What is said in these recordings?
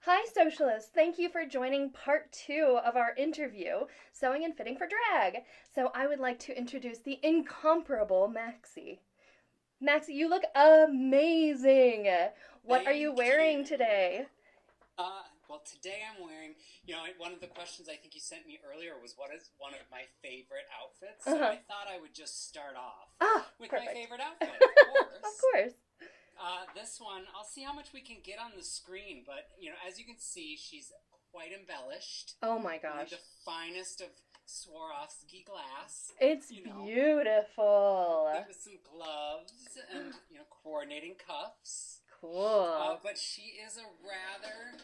Hi, Sewcialists. Thank you for joining part two of our interview, Sewing and Fitting for Drag. So, I would like to introduce the incomparable Maxi. Maxi, you look amazing. What are you Thank you. wearing today? Well, today I'm wearing, one of the questions I think you sent me earlier was what is one of my favorite outfits? Uh So huh. I thought I would just start off Ah, with my perfect. favorite outfit, of Of course. course. This one, I'll see how much we can get on the screen, but, as you can see, she's quite embellished. Oh my You need gosh. the finest of Swarovski glass, It's you know, beautiful. complete with some gloves and, coordinating cuffs. Cool. But she is a rather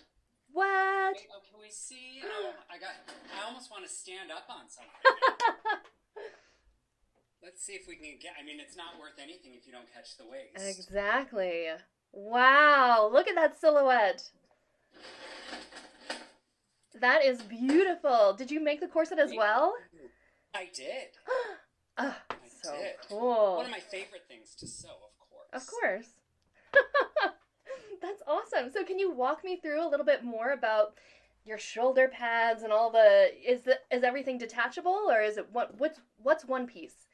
What? Wait, oh, can we see? Oh, I almost want to stand up on something now. Let's see if we can get. I mean, it's not worth anything if you don't catch the waist. Exactly. Wow, look at that silhouette. That is beautiful. Did you make the corset as Thank well? you. I did. Ah, I so did. One cool. of my favorite things to sew, of Of course. course. That's awesome. So can you walk me through a little bit more about your shoulder pads and all the is everything detachable or is it what's one piece?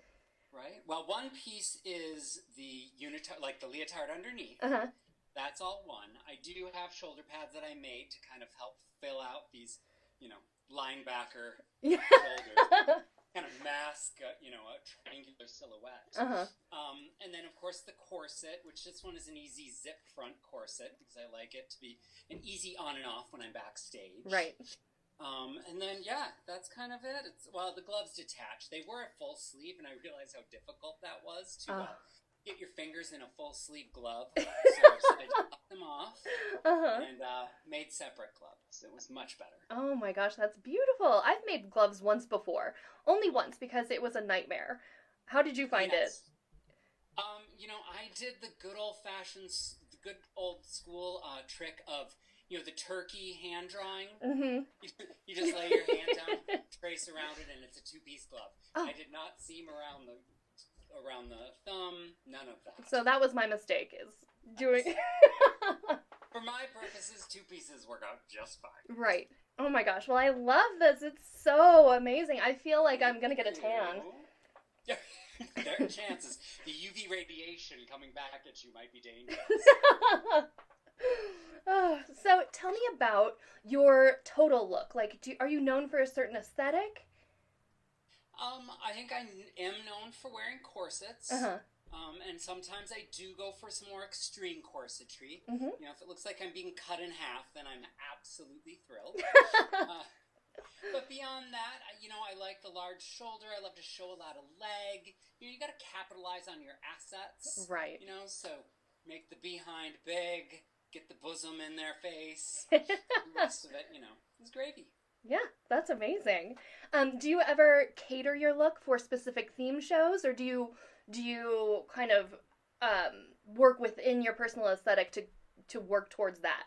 Right. Well, one piece is the unitard, like the leotard underneath. Uh-huh. That's all one. I do have shoulder pads that I made to kind of help fill out these, linebacker Yeah. shoulders. Kind of mask, a triangular silhouette. Uh-huh. And then, of course, the corset, which this one is an easy zip front corset because I like it to be an easy on and off when I'm backstage. Right. And then, yeah, that's kind of it. Well, the gloves detach. They were a full sleeve, and I realized how difficult that was to Oh. get your fingers in a full sleeve glove. So I just cut them off Uh-huh. and made separate gloves. It was much better. Oh my gosh, that's beautiful. I've made gloves once before. Only once because it was a nightmare. How did you find it? Yes. I did the good old fashioned, the good old school trick of, the turkey hand drawing. Mm-hmm. You just lay your hand down, trace around it, and it's a two-piece glove. Oh, I did not seam around the thumb. None of that. so that was my mistake is doing For my purposes, two pieces work out just fine. right. Oh my gosh. Well, I love this. It's so amazing. I feel like I'm Thank gonna get a tan. you. Yeah, there are chances the UV radiation coming back at you might be dangerous. Oh, so tell me about your total look. Like, are you known for a certain aesthetic? I think I am known for wearing Uh corsets. huh. And sometimes I do go for some more extreme corsetry. Mhm. If it looks like I'm being cut in half, then I'm absolutely thrilled. Uh, but beyond that, I like the large shoulder. I love to show a lot of leg. You got to capitalize on your assets. Right. So make the behind big, get the bosom in their face. The rest of it, is gravy. Yeah, that's amazing. Do you ever cater your look for specific theme shows, or do you kind of work within your personal aesthetic to work towards that?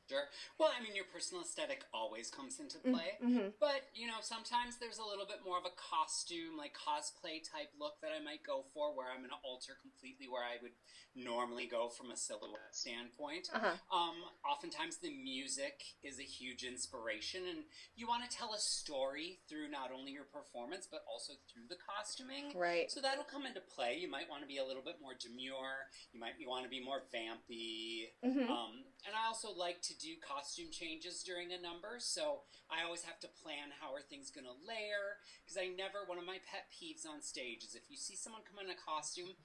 Sure. Well, I mean, your personal aesthetic always comes into play. Mm-hmm. But, sometimes there's a little bit more of a costume, like cosplay type look that I might go for where I'm going to alter completely where I would normally go from a silhouette standpoint. Uh huh. Oftentimes the music is a huge inspiration, and you want to tell a story through not only your performance, but also through the costuming. Right. So that'll come into play. You might want to be a little bit more demure. You might want to be more vampy. Mm-hmm. And I also like to do costume changes during a number, so I always have to plan how are things going to layer, because one of my pet peeves on stage is if you see someone come in a costume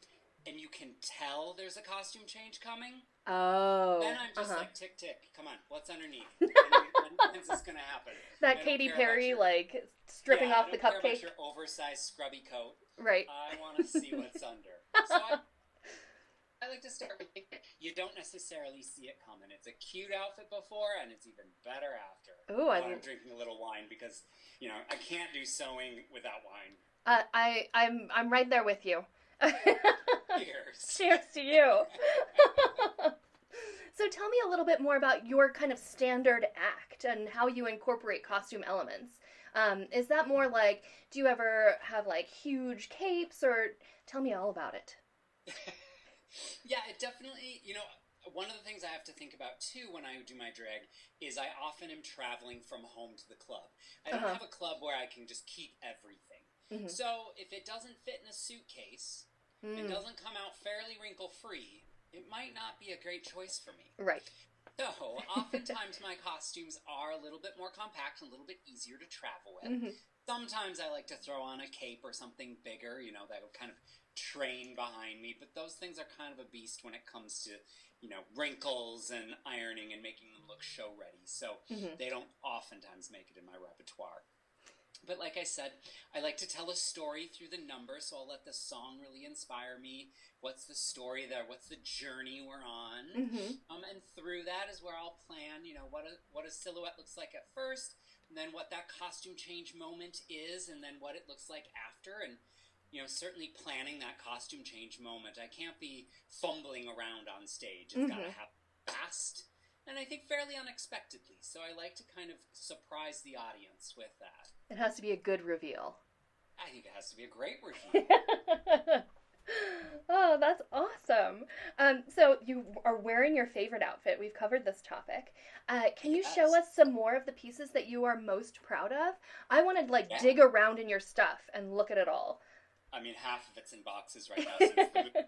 and you can tell there's a costume change coming, then Oh. I'm Uh just huh. like, tick, tick, come on, what's underneath? When's this going to happen? That I don't Katy care about Perry your, like stripping yeah, I off the don't care about cupcake. your oversized scrubby coat. Right. I want to see what's under. So I like to start with you don't necessarily see it coming. It's a cute outfit before, and it's even better after. Ooh, I When I'm drinking a little wine because I can't do sewing without wine. I'm right there with you. Cheers. Cheers to you. So tell me a little bit more about your kind of standard act and how you incorporate costume elements. Is that more like, do you ever have like huge capes or tell me all about it? Yeah, it definitely. one of the things I have to think about too when I do my drag is I often am traveling from home to the club. I don't have a club where I can just keep everything. Mm-hmm. So if it doesn't fit in a suitcase and doesn't come out fairly wrinkle-free, it might not be a great choice for me. Right. So oftentimes my costumes are a little bit more compact and a little bit easier to travel with. Mm-hmm. Sometimes I like to throw on a cape or something bigger, that will kind of train behind me. But those things are kind of a beast when it comes to, wrinkles and ironing and making them look show ready. So they don't oftentimes make it in my repertoire. But like I said, I like to tell a story through the number, so I'll let the song really inspire me. What's the story there? What's the journey we're on? And through that is where I'll plan, what a silhouette looks like at first, and then what that costume change moment is, and then what it looks like after, and certainly planning that costume change moment. I can't be fumbling around on stage. It's got to happen fast, and I think fairly unexpectedly. So I like to kind of surprise the audience with that. It has to be a good reveal. I think it has to be a great reveal. Oh, that's awesome. So you are wearing your favorite outfit. We've covered this topic. Can you show us some more of the pieces that you are most proud of? I want to dig around in your stuff and look at it all. I mean, half of it's in boxes right now,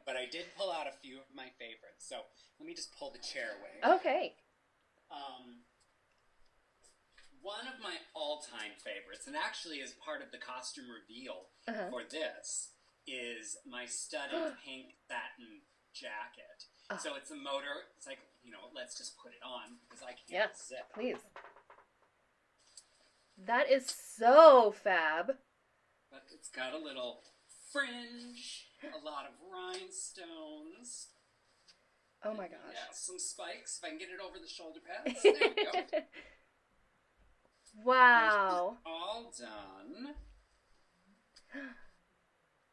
but I did pull out a few of my favorites. So let me just pull the chair away. Okay. One of my all-time favorites, and actually is part of the costume reveal for this, is my studded pink satin jacket. So it's a motor. It's like, let's just put it on because I can't zip. Yes, please. That is so fab. But it's got a little fringe, a lot of rhinestones. Oh my gosh. Yeah, some spikes. If I can get it over the shoulder pads. There we go. Wow. All done.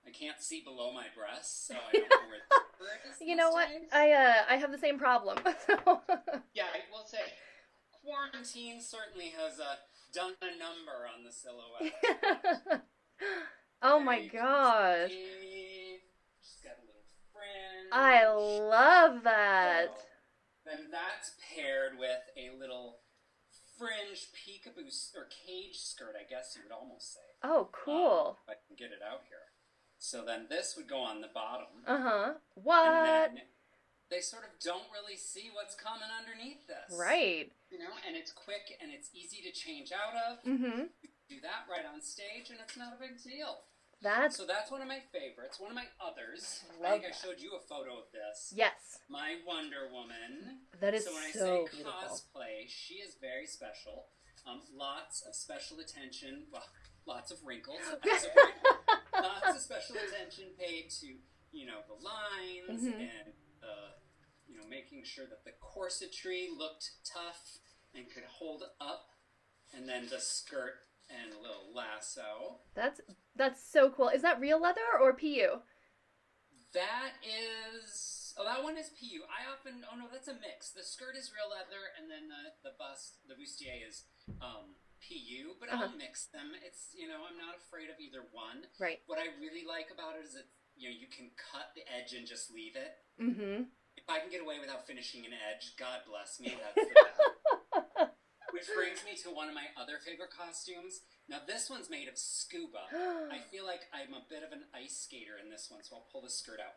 I can't see below my breasts, so I don't know where the skirt is. You know what? I have the same problem. Yeah, I will say, quarantine certainly has done a number on the silhouette. Oh my gosh. She's got a little fringe. I love that. So, then that's paired with a little fringe peekaboo or cage skirt, I guess you would almost say. Oh, cool. If I can get it out here. So then this would go on the bottom. What? And then they sort of don't really see what's coming underneath this. Right. And it's quick and it's easy to change out of. Mm-hmm. You can do that right on stage and it's not a big deal. So that's one of my favorites. One of my others. I think I showed you a photo of this. Yes. My Wonder Woman. That is so when I so say beautiful. cosplay, she is very special. Lots of special attention. Well, lots of wrinkles. Lots of special attention paid to, the lines and, making sure that the corsetry looked tough and could hold up. And then the skirt and a little lasso. That's so cool. Is that real leather or PU? That one is PU. That's a mix. The skirt is real leather, and then the bustier is PU, but I'll mix them. It's, I'm not afraid of either one. Right. What I really like about it is that, you can cut the edge and just leave it. Mm-hmm. If I can get away without finishing an edge, God bless me, that's the best. Which brings me to one of my other favorite costumes. Now, this one's made of scuba. I feel like I'm a bit of an ice skater in this one, so I'll pull the skirt out.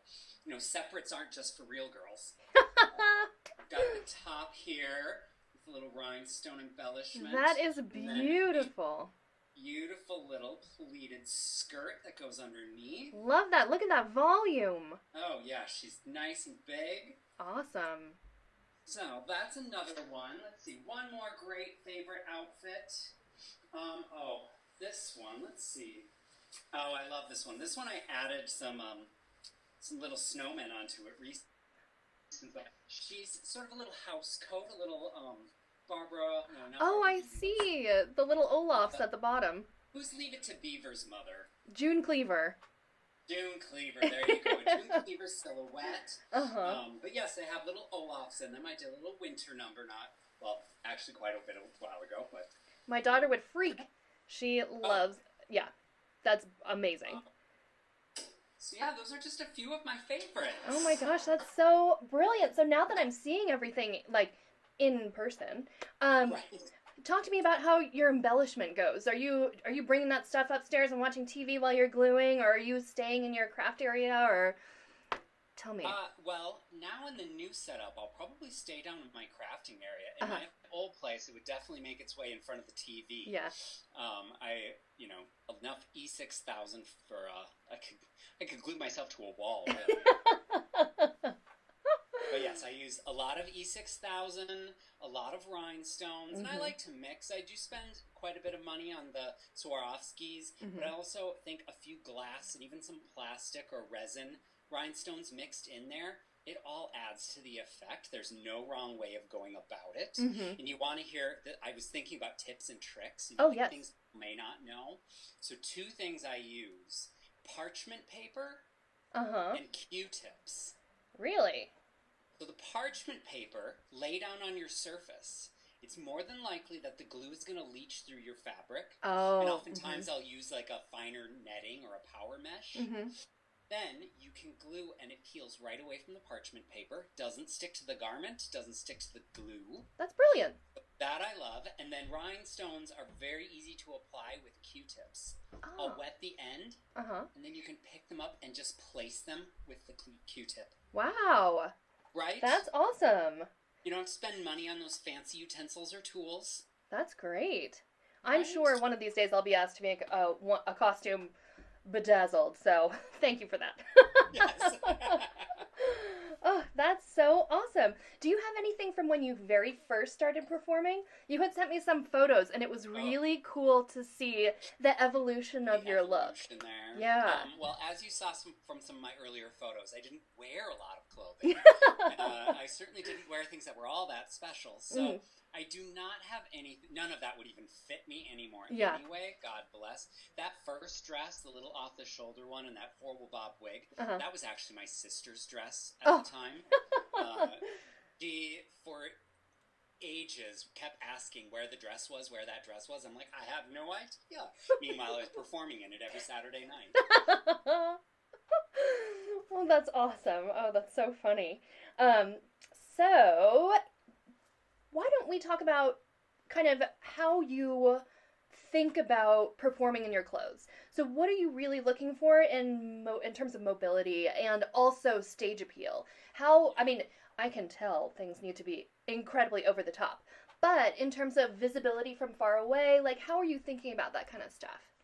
Separates aren't just for real girls. I've got the top here with a little rhinestone embellishment. That is beautiful. Beautiful little pleated skirt that goes underneath. Love that. Look at that volume. Oh, yeah. She's nice and big. Awesome. So, that's another one. Let's see. One more great favorite outfit. This one. Let's see. Oh, I love this one. This one I added some little snowmen onto it recently. She's sort of a little house coat, a little, Barbara. No, I see. The little Olafs at the bottom. Who's Leave It to Beaver's mother? June Cleaver. June Cleaver, there you go. June Cleaver silhouette. But yes, they have little Olafs in them. I did a little winter number, actually quite a while ago, but... My daughter would freak. She loves... Yeah, that's amazing. So yeah, those are just a few of my favorites. Oh my gosh, that's so brilliant. So now that I'm seeing everything like in person, Right. talk to me about how your embellishment goes. Are you bringing that stuff upstairs and watching TV while you're gluing, or are you staying in your craft area, or tell me. Well, now in the new setup, I'll probably stay down in my crafting area. In my old place, it would definitely make its way in front of the TV. Yeah. Enough E6000 for I could glue myself to a wall. Really. But yes, I use a lot of E6000, a lot of rhinestones, and I like to mix. I do spend quite a bit of money on the Swarovskis, but I also think a few glass and even some plastic or resin rhinestones mixed in there, it all adds to the effect. There's no wrong way of going about it. And you want to hear that I was thinking about tips and tricks. Yes. Things you may not know. So 2 things I use: parchment paper and Q-tips. Really? So the parchment paper, lay down on your surface. It's more than likely that the glue is going to leach through your fabric. And oftentimes I'll use like a finer netting or a power mesh. Then you can glue and it peels right away from the parchment paper. Doesn't stick to the garment, doesn't stick to the glue. That's brilliant. That I love. And then rhinestones are very easy to apply with Q-tips. I'll wet the end, and then you can pick them up and just place them with the Q-tip. Wow. Right? That's awesome. You don't have to spend money on those fancy utensils or tools. That's great. I'm sure one of these days I'll be asked to make a costume bedazzled, so thank you for that. Yes. Oh, that's so awesome. Do you have anything from when you very first started performing? You had sent me some photos, and it was really cool to see the evolution of your look. There. Yeah. Well, as you saw from some of my earlier photos, I didn't wear a lot of clothing. I certainly didn't wear things that were all that special. So I do not have anything. None of that would even fit me anymore anyway. God bless. That first dress, the little off-the-shoulder one, and that horrible bob wig, that was actually my sister's dress at the time. She, for ages, kept asking where that dress was. I'm like, I have no idea. Meanwhile, I was performing in it every Saturday night. Well, that's awesome. Oh, that's so funny. So why don't we talk about kind of how you think about performing in your clothes? So what are you really looking for in terms of mobility and also stage appeal? I can tell things need to be incredibly over the top, but in terms of visibility from far away, like how are you thinking about that kind of stuff?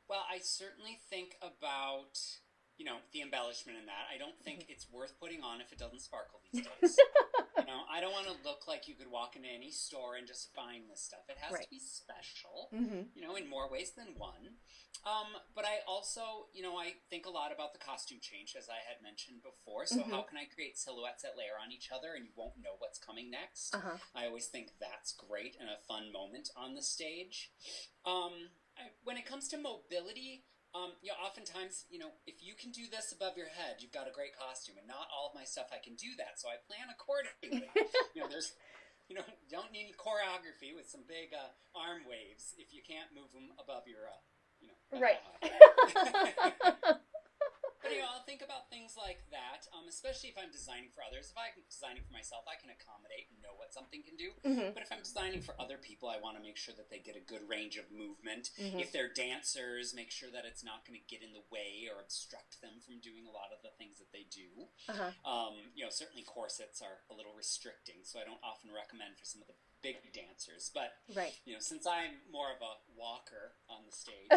Well, I certainly think about, the embellishment in that. I don't think it's worth putting on if it doesn't sparkle these days. I don't want to look like you could walk into any store and just find this stuff. It has to be special, in more ways than one. But I also, I think a lot about the costume change, as I had mentioned before. So how can I create silhouettes that layer on each other and you won't know what's coming next? I always think that's great and a fun moment on the stage. When it comes to mobility, oftentimes, if you can do this above your head, you've got a great costume. And not all of my stuff I can do that, so I plan accordingly. Don't need any choreography with some big arm waves if you can't move them above your, right. But I'll think about things like that, especially if I'm designing for others. If I'm designing for myself, I can accommodate and know what something can do. But if I'm designing for other people, I want to make sure that they get a good range of movement. If they're dancers, make sure that it's not going to get in the way or obstruct them from doing a lot of the things that they do. Certainly corsets are a little restricting, so I don't often recommend for some of the big dancers. But, since I'm more of a walker on the stage,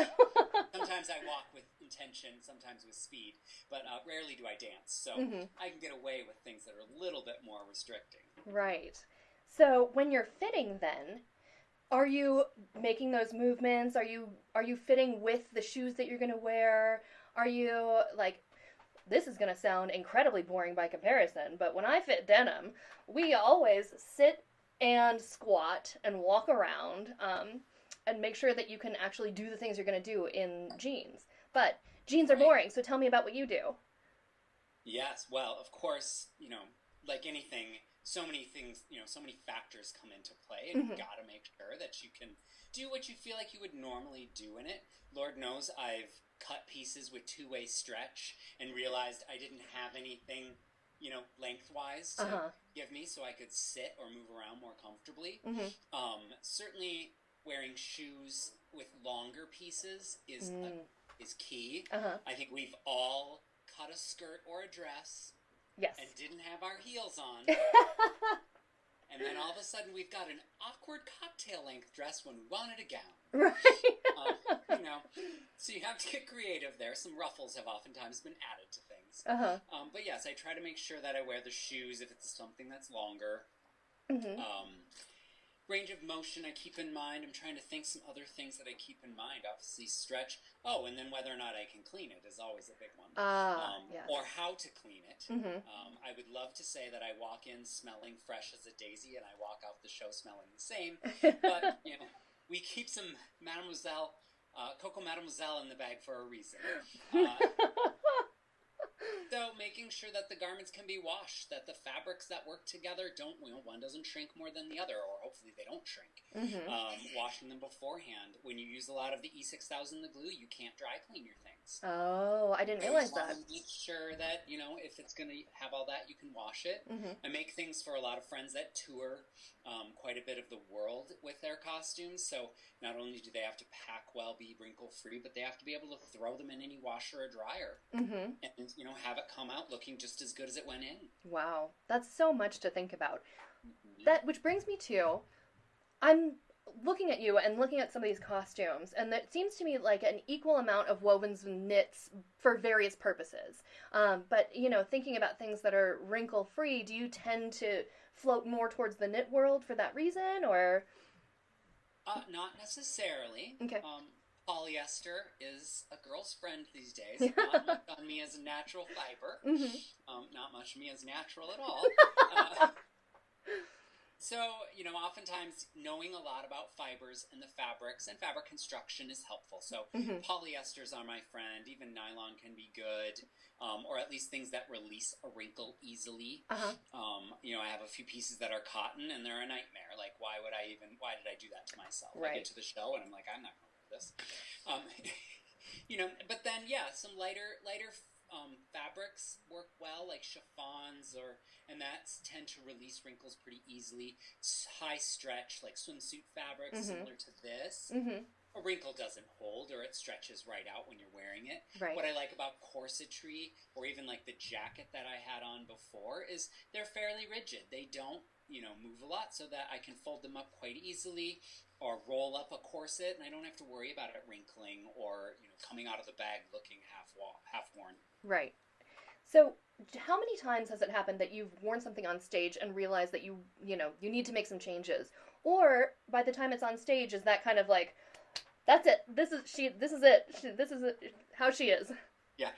sometimes I walk with intention, sometimes with speed, but rarely do I dance. So I can get away with things that are a little bit more restricting. Right. So when you're fitting then, are you making those movements? Are you fitting with the shoes that you're going to wear? Are you like, this is going to sound incredibly boring by comparison, but when I fit denim, we always sit and squat and walk around and make sure that you can actually do the things you're going to do in jeans. But jeans are boring, so tell me about what you do. Yes, well, of course, like anything, so many things, so many factors come into play, and you've got to make sure that you can do what you feel like you would normally do in it. Lord knows I've cut pieces with two-way stretch and realized I didn't have anything, lengthwise to give me so I could sit or move around more comfortably. Certainly wearing shoes with longer pieces is key. I think we've all cut a skirt or a dress and didn't have our heels on. And then all of a sudden we've got an awkward cocktail length dress when we wanted a gown. Right. So you have to get creative there. Some ruffles have oftentimes been added to things. But yes, I try to make sure that I wear the shoes if it's something that's longer. Range of motion I keep in mind. I'm trying to think some other things that I keep in mind. Obviously stretch. Oh, and then whether or not I can clean it is always a big one. Yes. Or how to clean it. I would love to say that I walk in smelling fresh as a daisy and I walk out the show smelling the same. But, we keep some Coco Mademoiselle in the bag for a reason. So making sure that the garments can be washed, that the fabrics that work together one doesn't shrink more than the other, or hopefully they don't shrink. Washing them beforehand. When you use a lot of the E6000, the glue, you can't dry clean your things. Oh, I didn't realize that. Make sure that, if it's going to have all that, you can wash it. I make things for a lot of friends that tour quite a bit of the world with their costumes. So not only do they have to pack well, be wrinkle-free, but they have to be able to throw them in any washer or dryer. And, have it come out looking just as good as it went in. Wow. That's so much to think about. Which brings me to, I'm looking at you and looking at some of these costumes, and it seems to me like an equal amount of wovens and knits for various purposes. But, thinking about things that are wrinkle-free, do you tend to float more towards the knit world for that reason, or? Not necessarily. Okay. Polyester is a girl's friend these days. Not much on me as a natural fiber. Not much on me as natural at all. So, oftentimes knowing a lot about fibers and the fabrics and fabric construction is helpful. So polyesters are my friend. Even nylon can be good, or at least things that release a wrinkle easily. I have a few pieces that are cotton and they're a nightmare. Like, why did I do that to myself? Right. I get to the show and I'm like, I'm not going to wear this. But then, some lighter fabrics work well, like chiffons and that tend to release wrinkles pretty easily. High stretch, like swimsuit fabrics, similar to this. A wrinkle doesn't hold, or it stretches right out when you're wearing it. Right. What I like about corsetry, or even like the jacket that I had on before, is they're fairly rigid. They don't, move a lot, so that I can fold them up quite easily, or roll up a corset, and I don't have to worry about it wrinkling or coming out of the bag looking half worn. Right. So, how many times has it happened that you've worn something on stage and realized that you need to make some changes? Or by the time it's on stage, is that kind of like, that's it. This is how she is. Yeah.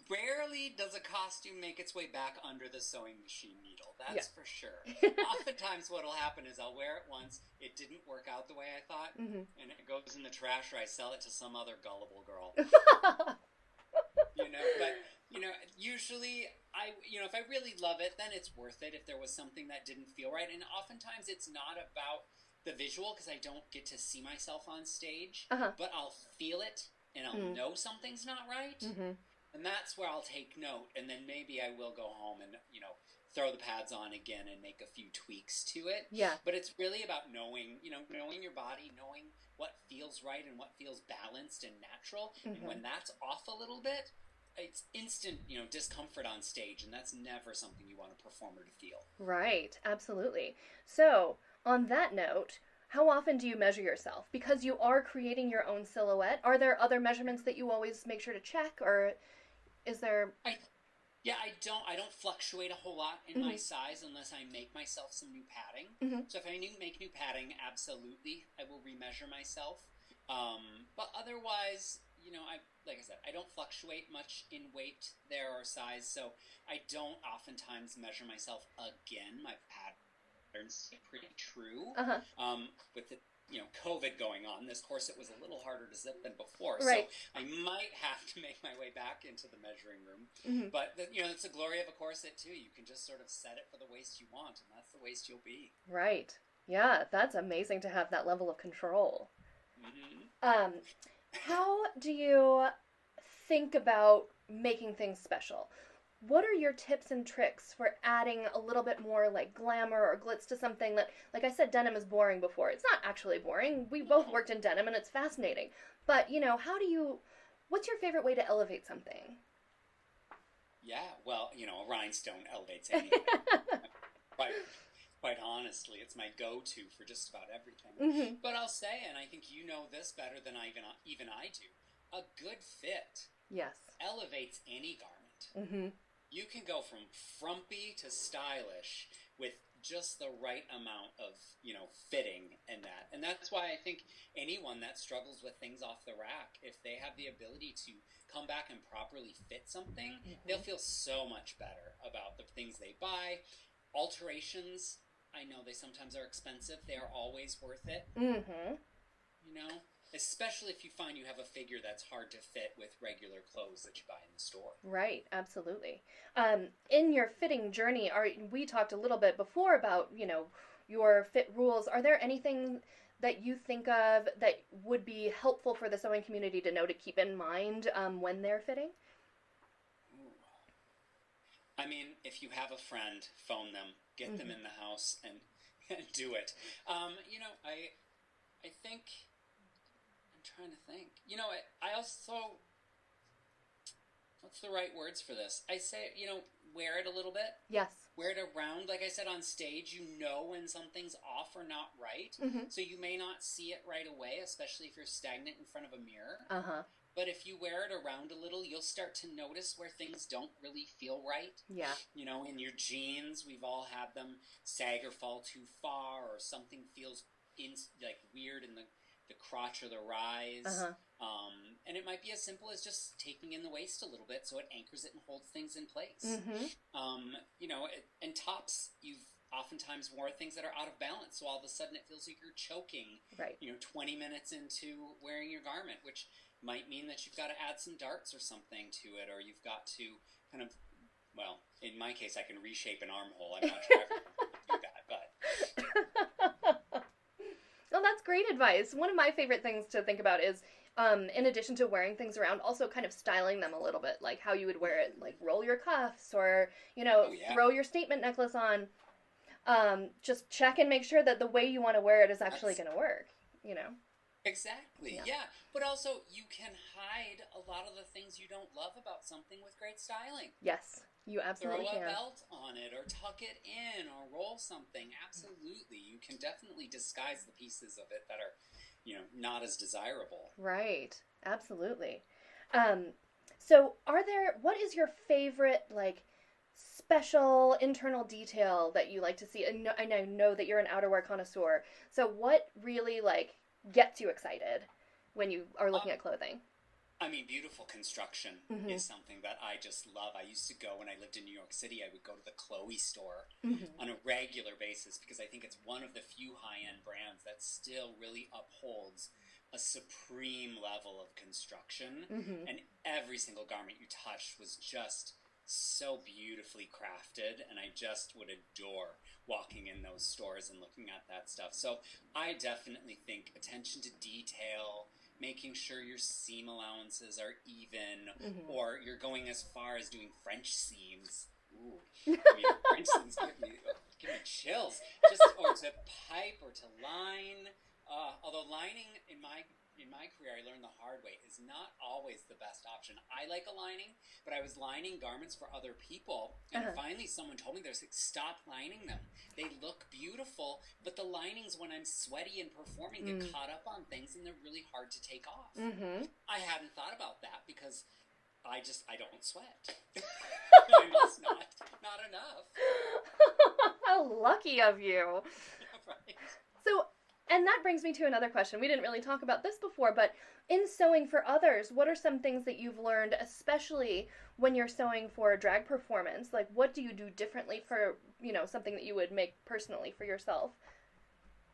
Rarely does a costume make its way back under the sewing machine needle. That's for sure. Oftentimes what will happen is I'll wear it once, it didn't work out the way I thought, and it goes in the trash, or I sell it to some other gullible girl. But usually if I really love it, then it's worth it if there was something that didn't feel right. And oftentimes it's not about the visual, because I don't get to see myself on stage, but I'll feel it and I'll know something's not right. And that's where I'll take note, and then maybe I will go home and, throw the pads on again and make a few tweaks to it. Yeah. But it's really about knowing your body, knowing what feels right and what feels balanced and natural. And when that's off a little bit, it's instant, discomfort on stage, and that's never something you want a performer to feel. Right. Absolutely. So, on that note, how often do you measure yourself? Because you are creating your own silhouette. Are there other measurements that you always make sure to check, or is there? I don't fluctuate a whole lot in my size unless I make myself some new padding. So if I make new padding, absolutely, I will remeasure myself. But otherwise, like I said, I don't fluctuate much in weight there or size, so I don't oftentimes measure myself again. My patterns stay pretty true. With the COVID going on, this corset was a little harder to zip than before, right. So I might have to make my way back into the measuring room. But it's the glory of a corset too. You can just sort of set it for the waist you want, and that's the waist you'll be. Right. Yeah, that's amazing to have that level of control. How do you think about making things special. What are your tips and tricks for adding a little bit more like glamour or glitz to something that, like I said, denim is boring before. It's not actually boring. We both worked in denim and it's fascinating. But, what's your favorite way to elevate something? Yeah, well, a rhinestone elevates anything. Quite honestly, it's my go-to for just about everything. Mm-hmm. But I'll say, and I think you know this better than even I do, a good fit Yes. elevates any garment. Mm-hmm. You can go from frumpy to stylish with just the right amount of, fitting and that. And that's why I think anyone that struggles with things off the rack, if they have the ability to come back and properly fit something, they'll feel so much better about the things they buy. Alterations, I know they sometimes are expensive. They are always worth it. Mm-hmm. Especially if you find you have a figure that's hard to fit with regular clothes that you buy in the store. Right, absolutely. In your fitting journey, we talked a little bit before about, your fit rules. Are there anything that you think of that would be helpful for the sewing community to know to keep in mind when they're fitting? Ooh. I mean, if you have a friend, phone them, get them in the house, and do it. I think... trying to think. I also, what's the right words for this? I say, wear it a little bit. Yes. Wear it around. Like I said, on stage, you know when something's off or not right. Mm-hmm. So you may not see it right away, especially if you're stagnant in front of a mirror. Uh-huh. But if you wear it around a little, you'll start to notice where things don't really feel right. Yeah. In your jeans, we've all had them sag or fall too far, or something feels weird in the crotch or the rise. Uh-huh. And it might be as simple as just taking in the waist a little bit so it anchors it and holds things in place. Mm-hmm. And tops, you've oftentimes worn things that are out of balance, so all of a sudden it feels like you're choking, right. 20 minutes into wearing your garment, which might mean that you've got to add some darts or something to it, or you've got to kind of, well, in my case, I can reshape an armhole. I'm not sure everyone can do that, but... Well, that's great advice. One of my favorite things to think about is, in addition to wearing things around, also kind of styling them a little bit, like how you would wear it, like roll your cuffs or, throw your statement necklace on. Just check and make sure that the way you want to wear it is actually going to work, Exactly, yeah. But also, you can hide a lot of the things you don't love about something with great styling. Yes, you absolutely can. Throw a belt on it, or tuck it in, or roll something. Absolutely. You can definitely disguise the pieces of it that are, not as desirable. Right, absolutely. So what is your favorite, special internal detail that you like to see? And I know that you're an outerwear connoisseur. So what really, gets you excited when you are looking at clothing? I mean, beautiful construction is something that I just love. I used to go, when I lived in New York City, I would go to the Chloe store on a regular basis because I think it's one of the few high-end brands that still really upholds a supreme level of construction. And every single garment you touched was just so beautifully crafted, and I just would adore walking in those stores and looking at that stuff. So I definitely think attention to detail, making sure your seam allowances are even, or you're going as far as doing French seams. Ooh, French seams give me chills. Or to pipe or to line. Although lining in my career, I learned the hard way, is not always the best option. I like a lining, but I was lining garments for other people, and finally someone told me, stop lining them. They look beautiful, but the linings, when I'm sweaty and performing, get caught up on things, and they're really hard to take off. I hadn't thought about that because I don't sweat. I must not enough. How lucky of you. Right. So, and that brings me to another question. We didn't really talk about this before, but in sewing for others, what are some things that you've learned, especially when you're sewing for a drag performance? What do you do differently for, something that you would make personally for yourself?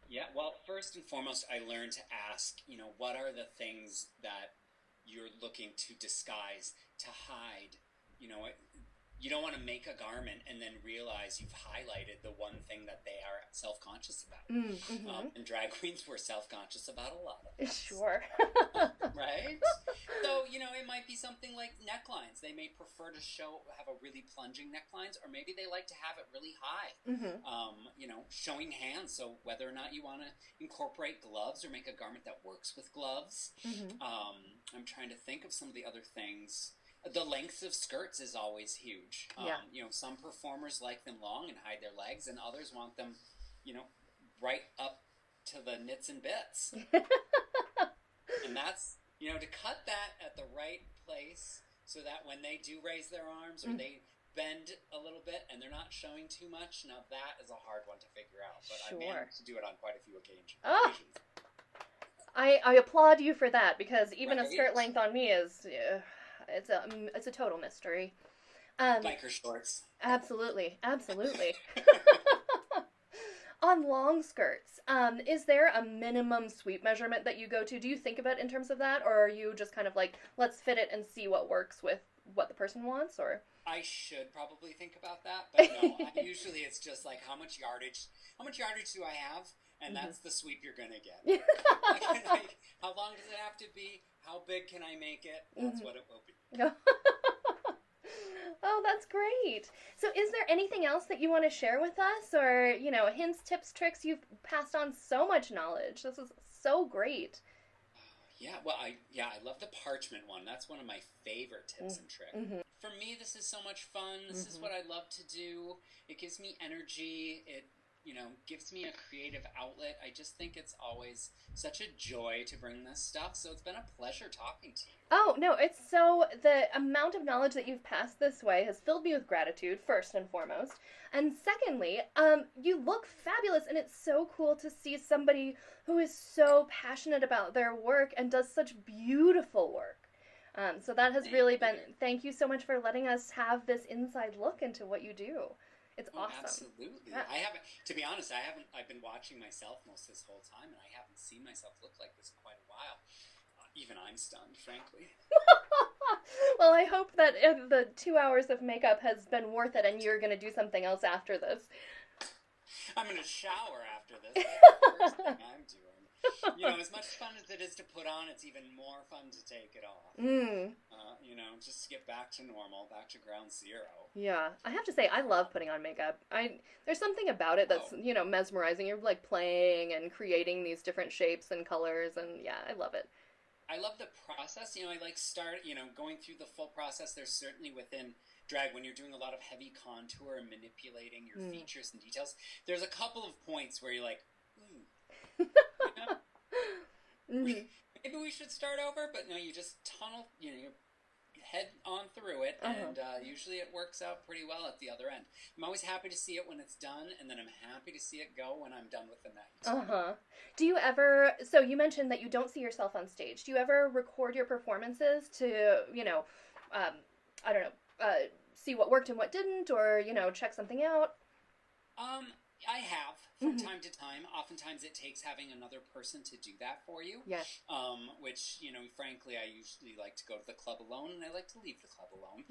Yeah, well, first and foremost, I learned to ask, what are the things that you're looking to disguise, to hide? you don't want to make a garment and then realize you've highlighted the one thing that they are self-conscious about. And drag queens were self-conscious about a lot of things. Sure. Right? So, it might be something like necklines. They may prefer to have a really plunging necklines, or maybe they like to have it really high. Showing hands. So whether or not you want to incorporate gloves or make a garment that works with gloves. I'm trying to think of some of the other things. The length of skirts is always huge. Some performers like them long and hide their legs, and others want them, right up to the nits and bits. And that's, to cut that at the right place so that when they do raise their arms or they bend a little bit and they're not showing too much, now that is a hard one to figure out. But I managed to do it on quite a few occasions. I applaud you for that, because even Right. a skirt length on me is... it's a total mystery. Biker shorts. Absolutely. On long skirts, is there a minimum sweep measurement that you go to? Do you think about it in terms of that, or are you just kind of like, let's fit it and see what works with what the person wants? Or I should probably think about that, but no. Usually it's just like, how much yardage do I have? And that's the sweep you're gonna get. like, how long does it have to be? How big can I make it? That's what it will be. Oh, that's great. So is there anything else that you want to share with us? Or, hints, tips, tricks? You've passed on so much knowledge. This is so great. Yeah, well, I love the parchment one. That's one of my favorite tips and tricks. For me, this is so much fun. This is what I love to do. It gives me energy. It gives me a creative outlet. I just think it's always such a joy to bring this stuff. So it's been a pleasure talking to you. Oh, no, the amount of knowledge that you've passed this way has filled me with gratitude, first and foremost. And secondly, you look fabulous, and it's so cool to see somebody who is so passionate about their work and does such beautiful work. So that has thank you so much for letting us have this inside look into what you do. It's awesome. Absolutely. Yeah. To be honest, I've been watching myself most this whole time, and I haven't seen myself look like this in quite a while. Even I'm stunned, frankly. Well, I hope that the 2 hours of makeup has been worth it, and you're going to do something else after this. I'm going to shower after this. That's the first thing I'm doing. As much fun as it is to put on, it's even more fun to take it off. Just to get back to normal, back to ground zero. Yeah, I have to say, I love putting on makeup. There's something about it that's, mesmerizing. You're like playing and creating these different shapes and colors, and yeah, I love it. I love the process. I going through the full process. There's certainly within drag, when you're doing a lot of heavy contour and manipulating your features and details, there's a couple of points where you're like, maybe we should start over, but no, you just tunnel, you head on through it, and usually it works out pretty well at the other end. I'm always happy to see it when it's done, and then I'm happy to see it go when I'm done with the night. Do you ever, so you mentioned that you don't see yourself on stage. Do you ever record your performances to, see what worked and what didn't, or, check something out? I have from time to time. Oftentimes it takes having another person to do that for you. Yes. Which, frankly, I usually like to go to the club alone, and I like to leave the club alone.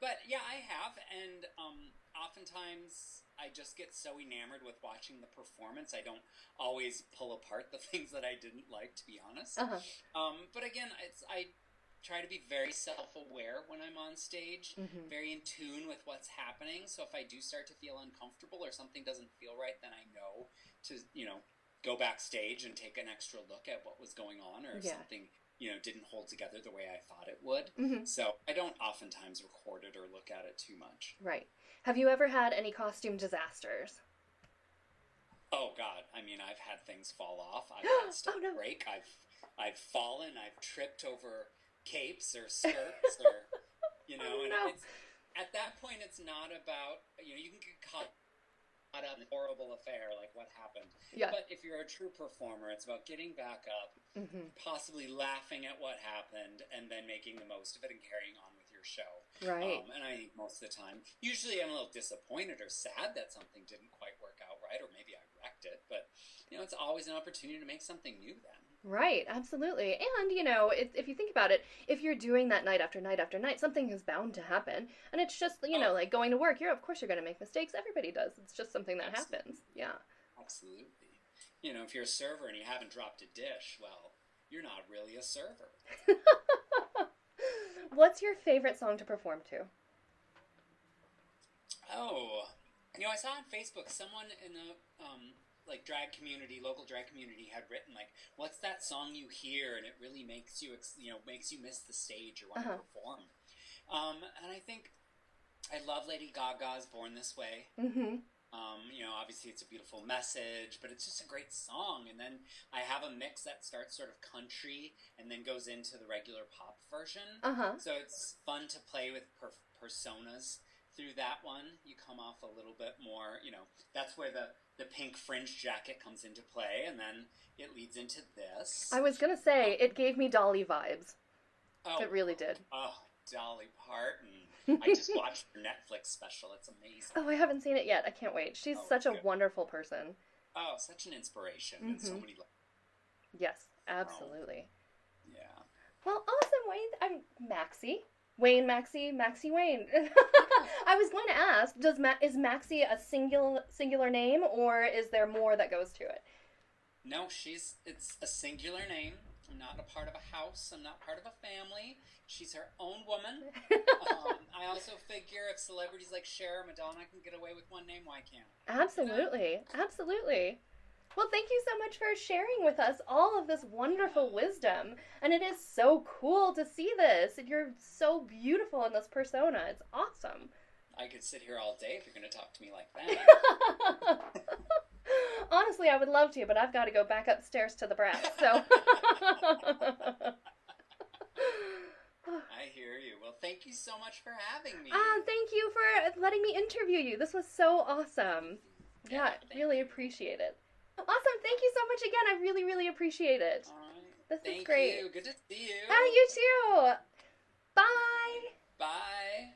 But yeah, I have, and oftentimes I just get so enamored with watching the performance, I don't always pull apart the things that I didn't like, to be honest. But again, I try to be very self-aware when I'm on stage, very in tune with what's happening. So if I do start to feel uncomfortable or something doesn't feel right, then I know to, go backstage and take an extra look at what was going on, or if something, didn't hold together the way I thought it would. So I don't oftentimes record it or look at it too much. Right. Have you ever had any costume disasters? Oh God. I've had things fall off. I've had stuff break. I've fallen. I've tripped over capes or skirts or it's at that point it's not about you can get caught up in a horrible affair like what happened, but if you're a true performer, it's about getting back up, possibly laughing at what happened, and then making the most of it and carrying on with your show. Right. And I think most of the time, usually I'm a little disappointed or sad that something didn't quite work out right, or maybe I wrecked it, but it's always an opportunity to make something new then. Right, absolutely. And, you know, if you think about it, if you're doing that night after night after night, something is bound to happen. And it's just, you know, Oh, like going to work, of course you're going to make mistakes. Everybody does. It's just something that absolutely. happens. Yeah. Absolutely. You know, if you're a server and you haven't dropped a dish, well, you're not really a server. What's your favorite song to perform to? Oh, you know, I saw on Facebook someone in the like drag community, local drag community, had written like, "What's that song you hear and it really makes you, makes you miss the stage or want to Uh-huh. perform?" And I think I love Lady Gaga's "Born This Way." Mm-hmm. You know, obviously it's a beautiful message, but it's just a great song. And then I have a mix that starts sort of country and then goes into the regular pop version. Uh-huh. So it's fun to play with personas through that one. You come off a little bit more, that's where the pink fringe jacket comes into play, and then it leads into this. I was going to say, it gave me Dolly vibes. Oh, It really did. oh, Dolly Parton. I just watched her Netflix special. It's amazing. Oh, I haven't seen it yet. I can't wait. She's Oh, such a good. wonderful person. Oh, such an inspiration in so Mm-hmm. many levels. Yes, absolutely. Yeah. Well, awesome, Wayne. I'm Maxi. Wayne, Maxi Wayne. I was going to ask, is Maxi a singular name, or is there more that goes to it? No, it's a singular name. I'm not a part of a house. I'm not part of a family. She's her own woman. I also figure if celebrities like Cher or Madonna can get away with one name, why can't I? Absolutely, absolutely. Well, thank you so much for sharing with us all of this wonderful wisdom. And it is so cool to see this. And you're so beautiful in this persona. It's awesome. I could sit here all day if you're going to talk to me like that. Honestly, I would love to, but I've got to go back upstairs to the brat. So. I hear you. Well, thank you so much for having me. Thank you for letting me interview you. This was so awesome. Yeah, thank really appreciate it. Awesome. Thank you so much again. I really, really appreciate it. All right. This Thank is great. you. Good to see you. You too. Bye. Bye.